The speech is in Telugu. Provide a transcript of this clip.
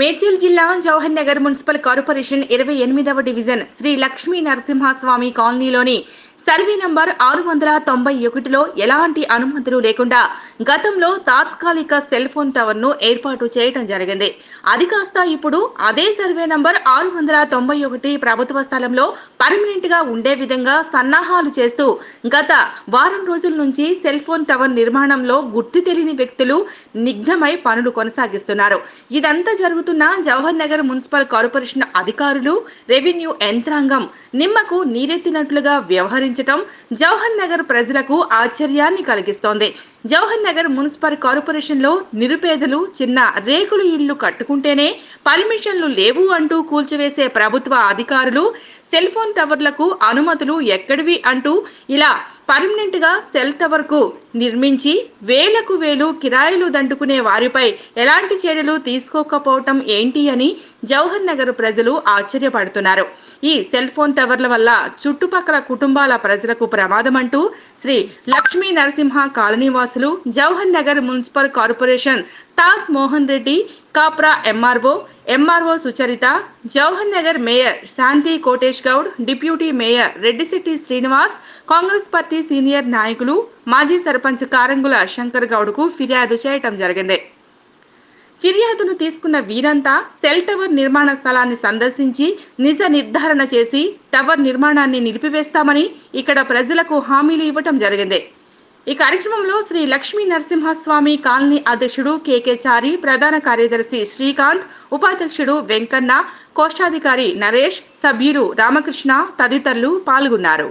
మేడ్చల్ జిల్లా జవహర్ నగర్ మున్సిపల్ కార్పొరేషన్ 28వ డివిజన్ శ్రీ లక్ష్మీ నరసింహస్వామి కాలనీలోని సర్వే నంబర్ 691లో ఎలాంటి అనుమతులు లేకుండా గతంలో తాత్కాలిక సెల్ ఫోన్ టవర్ ను ఏర్పాటు చేయడం జరిగింది. అది కాస్త ఇప్పుడు అదే సర్వే నంబర్ 691 ప్రభుత్వ స్థలంలో పర్మనెంట్ గా ఉండే విధంగా సన్నాహాలు చేస్తూ గత వారం రోజుల నుంచి సెల్ ఫోన్ టవర్ నిర్మాణంలో గుర్తు తెలియని వ్యక్తులు నిఘ్నమై పనులు కొనసాగిస్తున్నారు. ఇదంతా జరుగుతున్న జవహర్ నగర్ మున్సిపల్ కార్పొరేషన్ అధికారులు, రెవెన్యూ యంత్రాంగం నిమ్మకు నీరెత్తినట్లుగా వ్యవహరించడం జవహర్ నగర్ ప్రజలకు ఆశ్చర్యాన్ని కలిగిస్తోంది. జవహర్ నగర్ మున్సిపల్ కార్పొరేషన్ లో నిరుపేదలు చిన్న రేకులు ఇళ్లు కట్టుకుంటేనే పర్మిషన్లు లేవు అంటూ కూల్చివేసే ప్రభుత్వ అధికారులు సెల్ ఫోన్ టవర్లకు అనుమతులు ఎక్కడివి అంటూ ఇలా పర్మనెంట్ గా సెల్ టవర్ కు నిర్మించి వేలకు వేలు కిరాయిలు దండుకునే వారిపై ఎలాంటి చర్యలు తీసుకోకపోవటం ఏంటి అని జవహర్ నగర్ ప్రజలు ఆశ్చర్యపడుతున్నారు. ఈ సెల్ ఫోన్ టవర్ల వల్ల చుట్టుపక్కల కుటుంబాల ప్రజలకు ప్రమాదం అంటూ శ్రీ లక్ష్మీ నరసింహ కాలనీ వాసులు, జవహర్ నగర్ మున్సిపల్ కార్పొరేషన్ తాస్ Mohan Reddy, Kapra MRO Sucharitha, Jawahar Nagar mayor Shanti Kotesh Goud, deputy mayor Reddishetti Srinivas, Congress party senior నాయకులు, మాజీ సర్పంచ్ కారంగుల శంకర్ గౌడ్కు ఫిర్యాదు చేయటం జరిగింది. ఫిర్యాదును తీసుకున్న వీరంతా సెల్ టవర్ నిర్మాణ స్థలాన్ని సందర్శించి నిజ నిర్ధారణ చేసి టవర్ నిర్మాణాన్ని నిలిపివేస్తామని ఇక్కడ ప్రజలకు హామీలు ఇవ్వటం జరిగింది. ఈ కార్యక్రమంలో శ్రీ లక్ష్మీ నరసింహస్వామి కాలనీ అధ్యక్షుడు కేకే చారి, ప్రధాన కార్యదర్శి శ్రీకాంత్, ఉపాధ్యక్షుడు వెంకన్న, కోశాధికారి నరేష్, సభ్యులు రామకృష్ణ తదితరులు పాల్గొన్నారు.